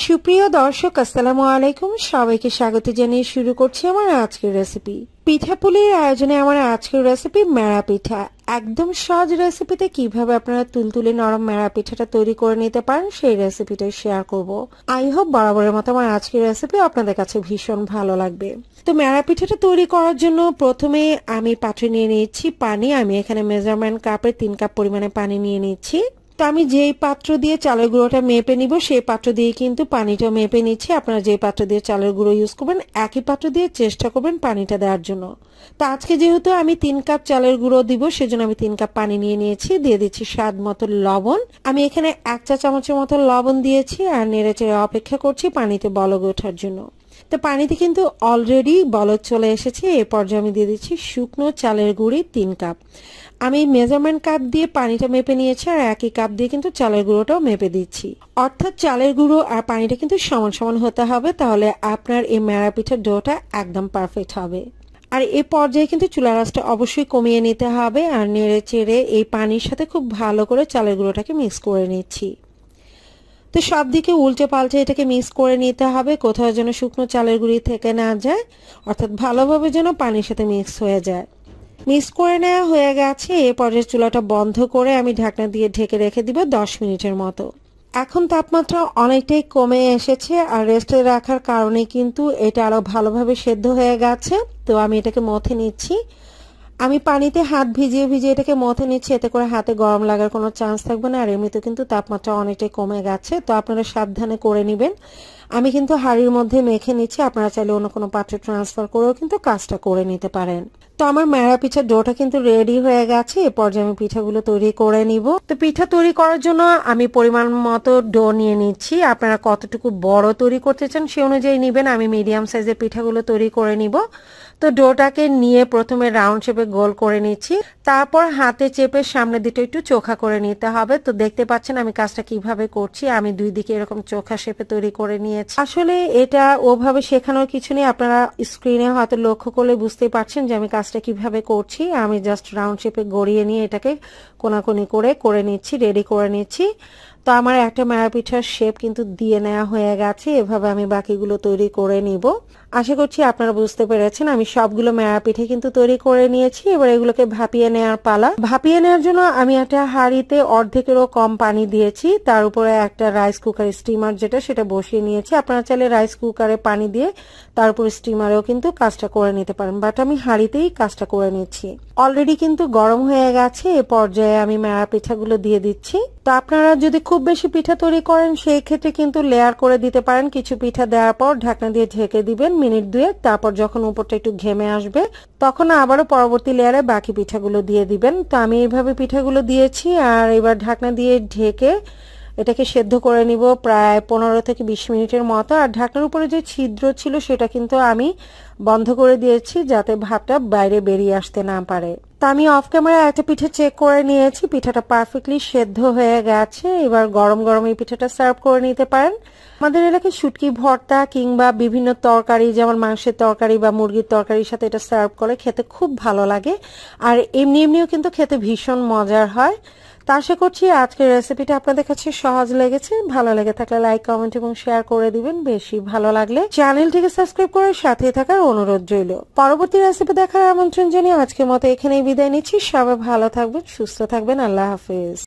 সুপ্রিয় দর্শক, আসসালামু আলাইকুম। সবাইকে স্বাগত জানিয়ে শুরু করছি আমার আজকের রেসিপি। পিঠাপুলির আয়োজনে আমার আজকের রেসিপি মেরা পিঠা। একদম সহজ রেসিপিতে কিভাবে আপনারা তুলতুলে নরম মেরা পিঠাটা তৈরি করে নিতে পারেন সেই রেসিপিটাই শেয়ার করব। আই হোপ বরাবরের মতো আমার আজকের রেসিপি আপনাদের কাছে ভীষণ ভালো লাগবে। তো মেরা পিঠাটা তৈরি করার জন্য প্রথমে আমি পাত্রে নিয়ে নিচ্ছি পানি। আমি এখানে মেজারমেন্ট কাপে 3 কাপ পরিমাণে পানি নিয়ে নিচ্ছি। তো আমি যেই পাত্র দিয়ে চালের গুঁড়োটা মেপে নিব সেই পাত্র দিয়ে কিন্তু পানিটা মেপে নিচ্ছি। আপনারা যে পাত্র দিয়ে চালের গুঁড়ো ইউজ করবেন একই পাত্র দিয়ে চেষ্টা করবেন পানিটা দেওয়ার জন্য। তো আজকে যেহেতু আমি 3 কাপ চালের গুঁড়ো দিব সেজন্য আমি 3 কাপ পানি নিয়ে নিয়েছি। দিয়ে দিচ্ছি স্বাদ মতো লবণ। আমি এখানে 1 চা চামচের মতো লবণ দিয়েছি আর নেড়েচেড়ে অপেক্ষা করছি পানিতে বলক ওঠার জন্য। তো পানিতে কিন্তু অলরেডি বলক চলে এসেছে। এই পর্যায়ে আমি দিয়ে দিচ্ছি শুকনো চালের গুঁড়ি 3 কাপ। আমি মেজারমেন্ট কাপ দিয়ে পানিটা মেপে নিয়েছি আর একই কাপ দিয়ে কিন্তু চালের গুঁড়োটাও মেপে দিচ্ছি। অর্থাৎ চালের গুঁড়ো আর পানিটা কিন্তু সমান সমান হতে হবে, তাহলে আপনার এই মেরা পিঠার ডোটা একদম পারফেক্ট হবে। আর এই পর্যায়ে কিন্তু চুলার আঁচটা অবশ্যই কমিয়ে নিতে হবে আর নেড়ে চেড়ে এই পানির সাথে খুব ভালো করে চালের গুঁড়োটাকে মিক্স করে নিচ্ছি। তো সব দিকে উল্টে পাল্টে এটাকে মিক্স করে নিতে হবে, কোথাও যেন শুকনো চালের গুঁড়ি থেকে না যায়, অর্থাৎ ভালোভাবে যেন পানির সাথে মিক্স হয়ে যায়। মিক্স করে নেওয়া হয়ে গেছে। এই পর্যায়ে চুলাটা বন্ধ করে আমি ঢাকনা দিয়ে ঢেকে রেখে দিব 10 মিনিটের মতো। এখন তাপমাত্রা অনেকটাই কমে এসেছে আর রেস্টে রাখার কারণে কিন্তু এটা আরো ভালোভাবে সেদ্ধ হয়ে গেছে। তো আমি এটাকে মথে নিচ্ছি। আমি পানিতে হাত ভিজিয়ে ভিজিয়ে এটাকে মথে নিচ্ছি, এতে করে হাতে গরম লাগার কোনো চান্স থাকবে না। আর এমনিতে কিন্তু তাপমাত্রা অনেকটাই কমে গেছে, তো আপনারা সাবধানে করে নেবেন। আমি কিন্তু হাঁড়ির মধ্যে মেখে নিচ্ছি, আপনারা চাইলে অন্য কোনো পাত্রে ট্রান্সফার করেও কিন্তু কাজটা করে নিতে পারেন। তো আমার মেরা পিঠার ডোটা কিন্তু রেডি হয়ে গেছে। এ পর্যায়ে আমি পিঠাগুলো তৈরি করে নিব। তো পিঠা তৈরি করার জন্য আমি পরিমাণ মতো ডো নিয়ে নিচ্ছি। আপনারা কতটুকু বড় তৈরি করতে চান সে অনুযায়ী নেবেন। আমি মিডিয়াম সাইজের পিঠাগুলো তৈরি করে নিব। তো ডোটাকে নিয়ে প্রথমে রাউন্ড শেপে গোল করে নিচ্ছি, তারপর হাতে চেপে সামনে দিকে একটু চোখা করে নিতে হবে। তো দেখতে পাচ্ছেন আমি কাজটা কিভাবে করছি। আমি দুই দিকে এরকম চোখা শেপে তৈরি করে নিয়েছি। আসলে এটা ওভাবে শেখানোর কিছু নেই, আপনারা স্ক্রিনে হয়তো লক্ষ্য করলে বুঝতেই পারছেন যে আমি কাজটা কিভাবে করছি। আমি জাস্ট রাউন্ড শেপে গড়িয়ে নিয়ে এটাকে কোনাকুনি করে নিচ্ছি, রেডি করে নিচ্ছি। তো আমার একটা মেরা পিঠার শেপ কিন্তু দিয়ে নেওয়া হয়ে গেছে। এভাবে আমি বাকিগুলো তৈরি করে নিব। আশা করছি আপনারা বুঝতে পেরেছেন। আমি সবগুলো মেরা পিঠে কিন্তু তৈরি করে নিয়েছি। এবার এগুলোকে ভাপিয়ে নেওয়ার পালা। ভাপিয়ে নেওয়ার জন্য আমি একটা হাঁড়িতে অর্ধেকেরও কম পানি দিয়েছি, তার উপরে একটা রাইস কুকার স্টিমার যেটা সেটা বসিয়ে নিয়েছি। আপনারা চাইলে রাইস কুকারে পানি দিয়ে তার উপর স্টিমারেও কিন্তু কাজটা করে নিতে পারেন, বাট আমি হাঁড়িতেই কাজটা করে নিচ্ছি। অলরেডি কিন্তু গরম হয়ে গেছে। এ পর্যায়ে আমি মেরা পিঠাগুলো দিয়ে দিচ্ছি। তো আপনারা যদি খুব বেশি পিঠা তৈরি করেন সেই ক্ষেত্রে কিন্তু লেয়ার করে দিতে পারেন। কিছু পিঠা দেওয়ার পর ঢাকনা দিয়ে ঢেকে দিবেন মিনিট 2। তারপর যখন উপরটা একটু ঘেমে আসবে তখন আবারও পরবর্তী লেয়ারে বাকি পিঠাগুলো দিয়ে দিবেন। তো আমি এইভাবে পিঠাগুলো দিয়েছি আর এবার ঢাকনা দিয়ে ঢেকে এটাকে সেদ্ধ করে নিব প্রায় 15 থেকে 20 মিনিটের মতো। আর ঢাকনার উপরে যে ছিদ্র ছিল সেটা কিন্তু আমি বন্ধ করে দিয়েছি যাতে ভাপটা বাইরে বেরিয়ে আসতে না পারে। তা আমি অফ ক্যামেরায় একটা পিঠা চেক করে নিয়েছি, পিঠাটা পারফেক্টলি সেদ্ধ হয়ে গেছে। এবার গরম গরম এই পিঠাটা সার্ভ করে নিতে পারেন। আমাদের এলাকায় শুটকি ভর্তা কিংবা বিভিন্ন তরকারি যেমন মাংসের তরকারি বা মুরগির তরকারির সাথে এটা সার্ভ করে খেতে খুব ভালো লাগে। আর এমনিও কিন্তু খেতে ভীষণ মজার হয়। তা আশা করছি আজকের রেসিপিটা আপনাদের কাছে সহজ লেগেছে। ভালো লেগে থাকলে লাইক, কমেন্ট এবং শেয়ার করে দিবেন। বেশি ভালো লাগলে চ্যানেলটিকে সাবস্ক্রাইব করে সাথে থাকার অনুরোধ রইল। পরবর্তী রেসিপি দেখার আমন্ত্রণ জানিয়ে আজকের মতো এখানেই বিদায় নিচ্ছি। সবাই ভালো থাকবেন, সুস্থ থাকবেন। আল্লাহ হাফেজ।